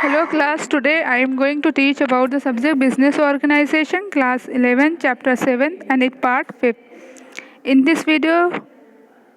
Hello class, today I am going to teach about the subject business organization, class 11, chapter 7 and it part 5. In this video,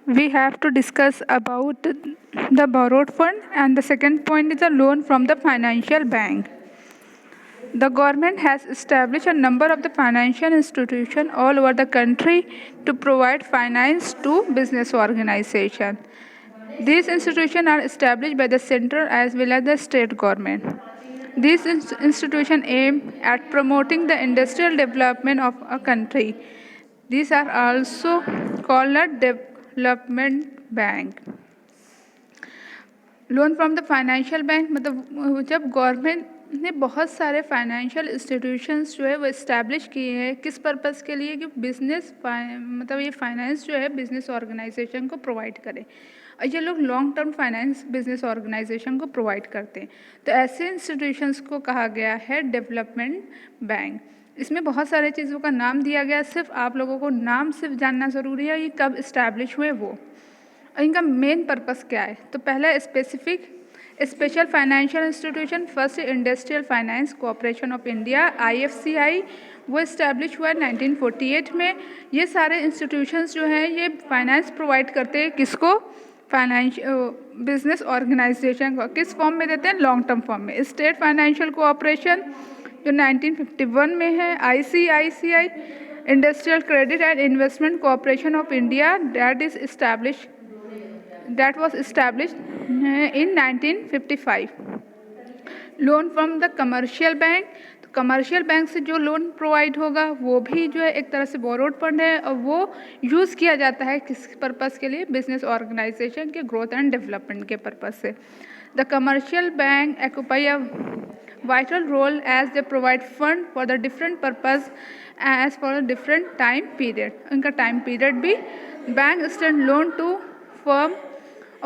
we have to discuss about the borrowed fund and the second point is a loan from the financial bank. The government has established a number of the financial institutions all over the country to provide finance to business organizations. These institutions are established by the central as well as the state government. These institutions aim at promoting the industrial development of a country. These are also called a development bank. Loan from the financial bank मतलब जब government ने बहुत सारे financial institutions जो है वो establish किए हैं किस पर्पस के लिए कि बिजनेस मतलब ये फाइनेंस जो है बिजनेस ऑर्गेनाइजेशन को प्रोवाइड करे और ये लोग long term finance business organisation को प्रोवाइड करते हैं। तो ऐसे इंस्टीट्यूशंस को कहा गया है डेवलपमेंट बैंक। इसमें बहुत सारे चीज़ों का नाम दिया गया, सिर्फ आप लोगों को नाम सिर्फ जानना ज़रूरी है, ये कब इस्टेब्लिश हुए वो और इनका मेन पर्पस क्या है। तो पहला specific special financial institution, first industrial finance corporation of India IFCI, वो इस्टेब्लिश हुआ 1948 में। ये सारे इंस्टीट्यूशंस जो हैं ये फाइनेंस प्रोवाइड करते हैं किसको, बिजनेस ऑर्गेनाइजेशन को। किस फॉर्म में देते हैं, लॉन्ग टर्म फॉर्म में। स्टेट फाइनेंशियल कोऑपरेशन जो 1951 में है, ICICI industrial credit and investment corporation of India that was established in 1955. Loan from the commercial bank, तो कमर्शियल बैंक से जो लोन प्रोवाइड होगा वो भी जो है एक तरह से बोरोड फंड है और वो यूज़ किया जाता है किस पर्पस के लिए, बिजनेस ऑर्गेनाइजेशन के ग्रोथ एंड डेवलपमेंट के पर्पस से। The commercial bank occupy a vital role as they provide fund for the different purpose as for a different time period. उनका टाइम पीरियड भी bank extend loan to firm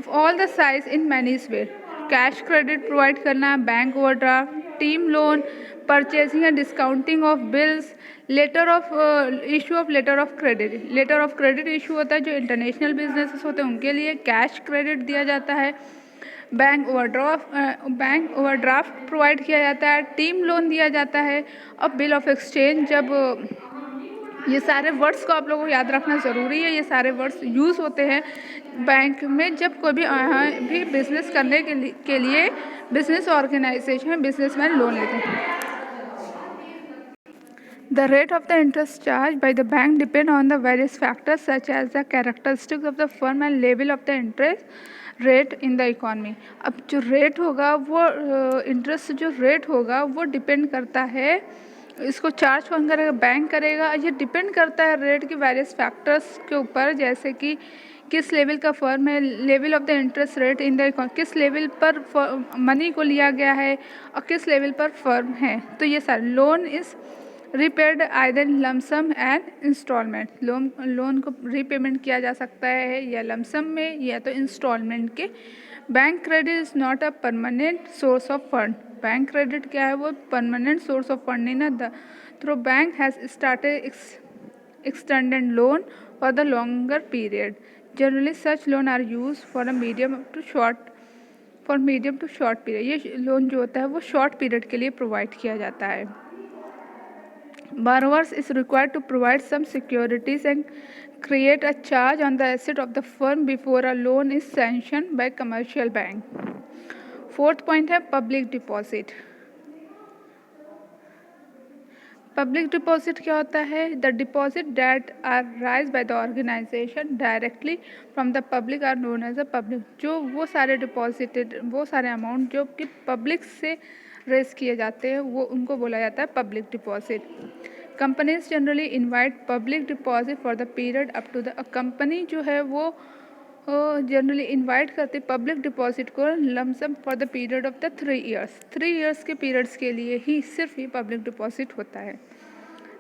of all the size in many ways. Cash credit provide करना, bank overdraft, term loan, purchasing and discounting of bills, letter of issue of letter of credit. Letter of credit issue होता है जो international businesses होते हैं उनके लिए, cash credit दिया जाता है, बैंक ओवरड्राफ्ट प्रोवाइड किया जाता है, टीम लोन दिया जाता है और बिल ऑफ एक्सचेंज। जब ये सारे वर्ड्स को आप लोगों को याद रखना ज़रूरी है, ये सारे वर्ड्स यूज़ होते हैं बैंक में जब कोई भी बिजनेस करने के लिए बिजनेस ऑर्गेनाइजेशन बिजनेसमैन लोन लेते हैं। The rate of the interest charged by the bank depend on the various factors such as the characteristics of the firm and level of the interest rate in the economy. अब जो rate होगा वो interest जो rate होगा वो depend करता है, इसको चार्ज कौन करेगा, बैंक करेगा। ये डिपेंड करता है रेट के वेरियस फैक्टर्स के ऊपर, जैसे कि किस लेवल का फर्म है, level of the interest rate in the किस लेवल पर मनी को लिया गया है और किस लेवल पर फर्म है। तो ये सारे loan is repaid either lump sum and instalment. Loan को रीपेमेंट किया जा सकता है या लमसम में या तो इंस्टॉलमेंट के। Bank credit is not a permanent source of fund. Bank credit क्या है, वो परमानेंट सोर्स ऑफ फंड नहीं ना। Through bank has started extended loan for the longer period. Generally such loan are used for a medium to short period. ये loan जो होता है वो शॉर्ट पीरियड के लिए प्रोवाइड किया जाता है। Borrowers is required to provide some securities and create a charge on the asset of the firm before a loan is sanctioned by commercial bank. Fourth point है पब्लिक डिपॉजिट। पब्लिक डिपॉजिट क्या होता है, the deposit that are raise by the organisation directly from the public are known as a public. जो वो सारे amount जो कि public से रेज किए जाते हैं वो उनको बोला जाता है public deposit. Companies generally invite public deposit for the period up to the, company जो है वो जनरली इनवाइट करते पब्लिक डिपॉजिट को lump sum for the period of the 3 years. 3 years के पीरियड्स के लिए ही सिर्फ ही पब्लिक डिपॉजिट होता है।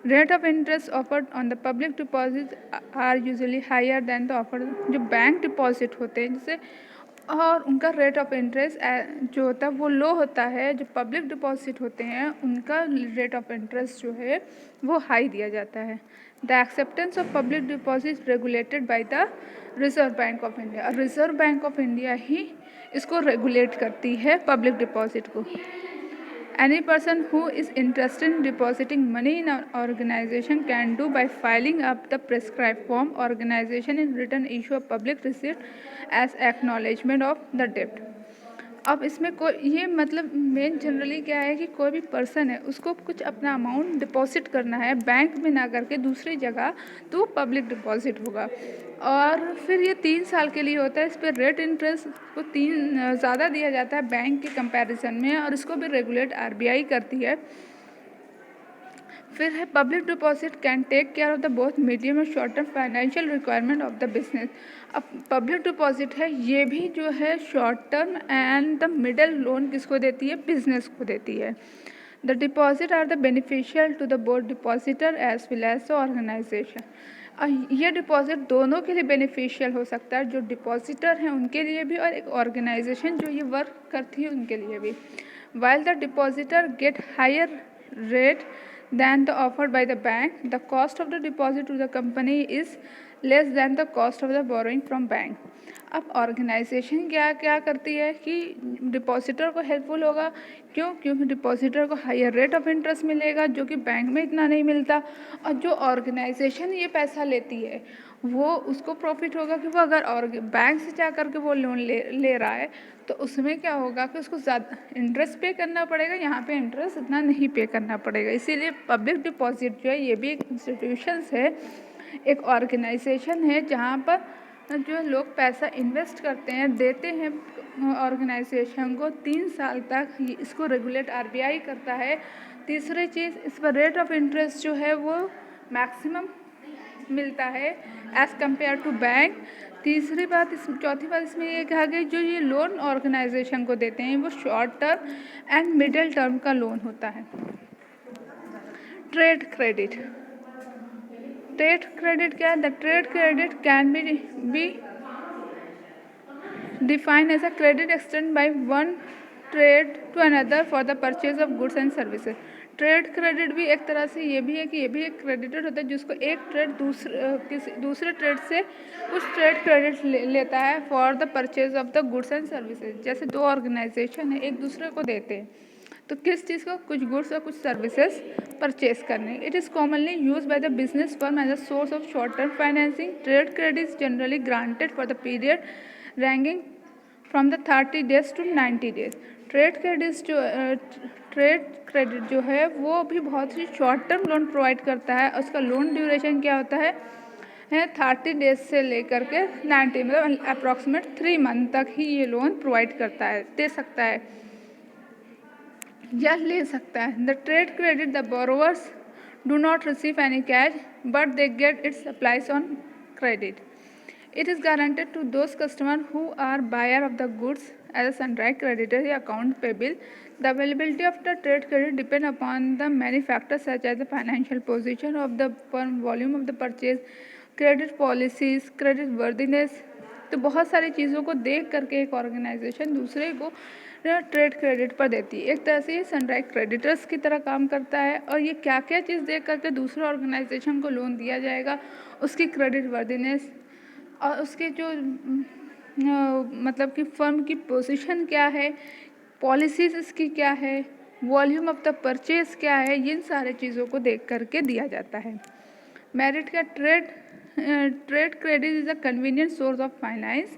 Rate of interest offered on the public deposit are usually higher than the offer. जो बैंक डिपॉजिट होते हैं जैसे और उनका रेट ऑफ इंटरेस्ट जो होता है वो लो होता है। जो पब्लिक डिपॉजिट होते हैं उनका रेट ऑफ इंटरेस्ट जो है वो हाई दिया जाता है। The acceptance of public deposit regulated by the Reserve Bank of India. Reserve Bank of India ही इसको रेगुलेट करती है पब्लिक डिपॉजिट को। Any person who is interested in depositing money in an organization can do by filing up the prescribed form. Organization in return issue a public receipt as acknowledgement of the debt. अब इसमें कोई ये मतलब main generally क्या है कि कोई भी पर्सन है उसको कुछ अपना अमाउंट डिपॉजिट करना है बैंक में ना करके दूसरी जगह, तो पब्लिक डिपॉजिट होगा। और फिर ये 3 साल के लिए होता है। इस पर रेट इंटरेस्ट को ज़्यादा दिया जाता है बैंक के कंपैरिजन में, और इसको भी रेगुलेट आरबीआई करती है। फिर है public deposit can take care of the both medium और short term financial requirement of the business. अब पब्लिक डिपॉजिट है ये भी जो है short term and the middle loan किसको देती है, बिजनेस को देती है। The deposit are the beneficial to the both depositor as well as the organisation. ये डिपॉजिट दोनों के लिए बेनिफिशियल हो सकता है, जो डिपॉजिटर हैं उनके लिए भी और एक ऑर्गेनाइजेशन जो ये वर्क करती है उनके लिए भी। While the depositor get higher rate than the offered by the bank, the cost of the deposit to the company is less than the cost of the borrowing from bank. अब organisation क्या क्या करती है कि depositor को helpful होगा, क्योंकि depositor को हायर रेट ऑफ इंटरेस्ट मिलेगा जो कि बैंक में इतना नहीं मिलता, और जो ऑर्गेनाइजेशन ये पैसा लेती है वो उसको प्रॉफिट होगा कि वो अगर बैंक से जा कर के वो लोन ले रहा है तो उसमें क्या होगा कि उसको ज़्यादा इंटरेस्ट पे करना पड़ेगा, यहाँ पे इंटरेस्ट इतना नहीं पे करना पड़ेगा। इसीलिए पब्लिक डिपॉजिट जो है ये भी एक इंस्टीट्यूशंस है, एक ऑर्गेनाइजेशन है जहाँ पर जो लोग पैसा इन्वेस्ट करते हैं, देते हैं ऑर्गेनाइजेशन को 3 साल तक। इसको रेगुलेट आरबीआई करता है। तीसरी चीज़, इस पर रेट ऑफ इंटरेस्ट जो है वो मैक्सिमम मिलता है एज़ कम्पेयर टू बैंक। चौथी बात इसमें ये कहा गया जो ये लोन ऑर्गेनाइजेशन को देते हैं वो short term and middle term का लोन होता है। ट्रेड क्रेडिट क्या है? The trade credit can be defined as a credit extended by one trade to another for the purchase of goods and services. Trade credit भी एक तरह से ये भी है कि ये भी एक क्रेडिटर होता है जिसको एक ट्रेड दूसरे ट्रेड से कुछ ट्रेड क्रेडिट लेता है for the purchase of the goods and services. जैसे दो ऑर्गेनाइजेशन है एक दूसरे को देते हैं तो किस चीज़ को, कुछ गुड्स और कुछ सर्विसेज परचेज करने। It is commonly use by the business firm as a source of short term financing. Trade credit is generally granted for the period ranking from the 30 days to 90 days. Trade credit जो है वो भी बहुत ही short term loan provide करता है। उसका loan duration क्या होता है 30 डेज से लेकर के 90, मतलब अप्रॉक्सीमेट 3 मंथ तक ही ये लोन प्रोवाइड करता है, दे सकता है या ले सकता है। The trade credit the borrowers do not receive any cash but they get it's supplies on credit. It is guaranteed to those customers who are buyer of the goods as a sundry creditor या account payable. The availability of the trade credit depend upon the many factors such as the financial position of the firm, volume of the purchase, credit policies, credit worthiness. तो बहुत सारी चीज़ों को देख करके एक organisation दूसरे को ट्रेड क्रेडिट पर देती है। एक तरह से ये सनड्राई क्रेडिटर्स की तरह काम करता है और ये क्या क्या चीज़ देख करके दूसरे ऑर्गेनाइजेशन को लोन दिया जाएगा, उसकी क्रेडिट वर्दीनेस और उसके जो मतलब कि फर्म की पोजीशन क्या है, पॉलिसीज इसकी क्या है, वॉल्यूम ऑफ द परचेज क्या है, इन सारे चीज़ों को देख करके दिया जाता है। मेरिट का trade credit is a convenient source of finance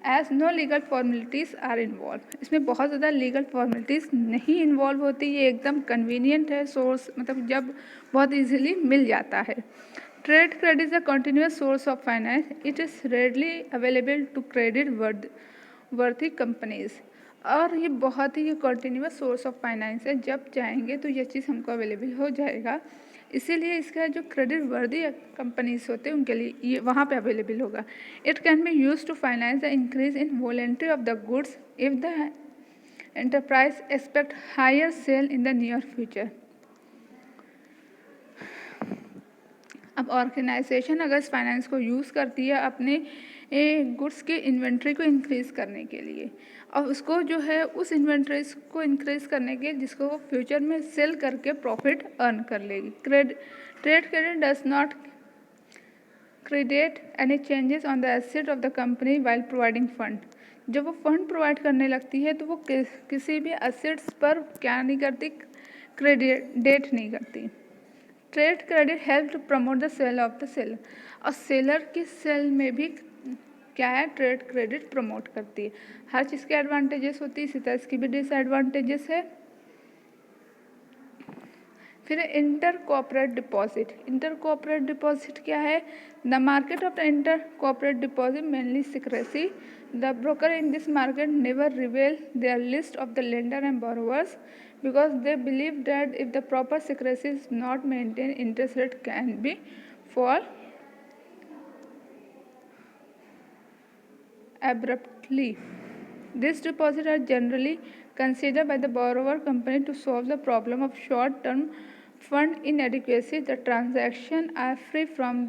as no legal formalities are involve. इसमें बहुत ज़्यादा लीगल फॉर्मेलिटीज़ नहीं इन्वॉल्व होती, ये एकदम कन्वीनियंट है सोर्स, मतलब जब बहुत इजीली मिल जाता है। Trade credit is a continuous source of finance. It is readily available to credit worthy companies. और ये बहुत ही कंटिन्यूस सोर्स ऑफ फाइनेंस है, जब चाहेंगे तो ये चीज़ हमको अवेलेबल हो जाएगा। इसीलिए इसका जो क्रेडिट वर्दी कंपनीज होते हैं उनके लिए ये वहाँ पे अवेलेबल होगा। It can be use to finance the increase in voluntary of the goods if the enterprise expect higher sale in the near future. अब ऑर्गेनाइजेशन अगर इस फाइनेंस को यूज़ करती है अपने गुड्स के इन्वेंट्री को इंक्रीज़ करने के लिए और उसको जो है उस इन्वेंट्रीज को इंक्रीज़ करने के जिसको वो फ्यूचर में सेल करके प्रॉफिट अर्न कर लेगी। Trade credit does not credit any changes on the asset of the company while providing fund. जब वो फंड प्रोवाइड करने लगती है तो वो किसी भी असेट्स पर क्या नहीं करती, क्रेडिट नहीं करती। Trade credit help to promote the sale of the seller, और सेलर की सेल में भी क्या है, ट्रेड क्रेडिट प्रमोट करती है। हर चीज़ के एडवांटेजेस होती है, इसी तरह इसकी भी डिसएडवांटेजेस है। फिर inter cooperate deposit. Inter cooperate deposit क्या है? The market of the inter cooperate deposit mainly secrecy. The broker in this market never रिवेल their list of the lender and borrowers because they believe that if the proper secrecy is not maintained, interest rate can be fall abruptly. These deposits are generally considered by the borrower company to solve the problem of short-term fund inadequacy. The transactions are free from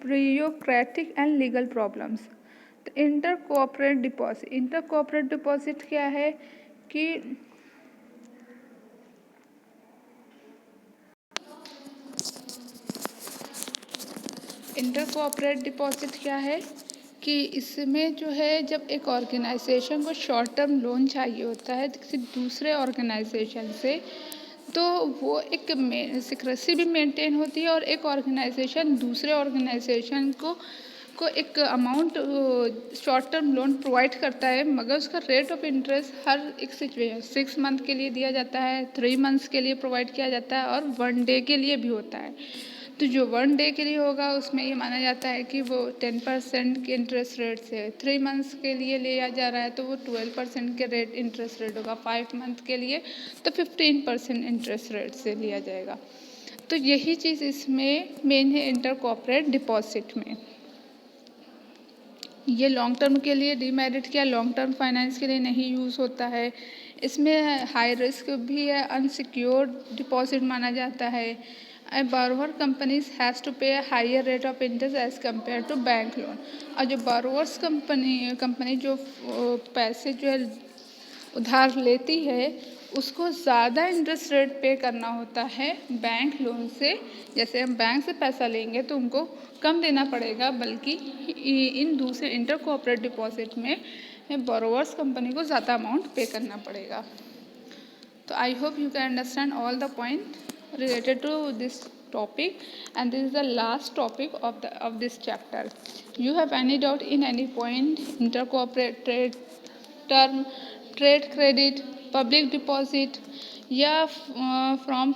bureaucratic and legal problems. Inter cooperate deposit. Inter cooperate deposit क्या है कि inter cooperate deposit क्या है कि इसमें जो है, जब एक ऑर्गेनाइजेशन को शॉर्ट टर्म लोन चाहिए होता है किसी दूसरे ऑर्गेनाइजेशन से, तो वो एक सिक्रेसी भी मेंटेन होती है और एक ऑर्गेनाइजेशन दूसरे ऑर्गेनाइजेशन को एक amount short term loan provide करता है, मगर उसका रेट ऑफ इंटरेस्ट हर एक सिचुएशन 6 मंथ के लिए दिया जाता है, 3 मंथ्स के लिए प्रोवाइड किया जाता है और 1 डे के लिए भी होता है। तो जो 1 डे के लिए होगा उसमें ये माना जाता है कि वो 10% के इंटरेस्ट रेट से, 3 मंथ्स के लिए लिया जा रहा है तो वो 12% के रेट इंटरेस्ट रेट होगा, 5 मंथ के लिए तो 15% इंटरेस्ट रेट से लिया जाएगा। तो यही चीज़ इसमें मेन है इंटर कोऑपरेट डिपॉजिट में। ये लॉन्ग टर्म के लिए डीमेरिट क्या, लॉन्ग टर्म फाइनेंस के लिए नहीं यूज़ होता है। इसमें हाई रिस्क भी है, अनसिक्योर्ड डिपॉजिट माना जाता है। Borrower companies has to pay higher rate of interest as compare to bank loan. और जो बोरोवर्स कंपनी जो पैसे जो है उधार लेती है उसको ज़्यादा इंटरेस्ट रेट पे करना होता है बैंक लोन से। जैसे हम बैंक से पैसा लेंगे तो उनको कम देना पड़ेगा, बल्कि इन दूसरे इंटर कोऑपरेट डिपॉजिट में बोरोवर्स कंपनी को ज़्यादा अमाउंट पे करना पड़ेगा। तो I hope you can understand all the point related to this topic, and this is the last topic of this chapter. You have any doubt in any point, intercorporate trade term, trade credit, public deposit, या from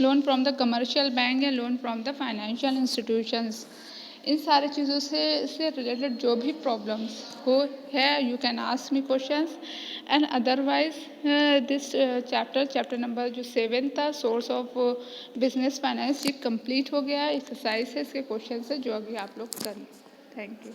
loan from the commercial bank या loan from the financial institutions, इन सारी चीज़ों से related जो भी problems हो है, you can ask me questions. And otherwise this chapter number जो 7 था, सोर्स ऑफ बिजनेस फाइनेंस, ये कंप्लीट हो गया। एक्सरसाइज है, इसके क्वेश्चन है जो अभी आप लोग करें। Thank you.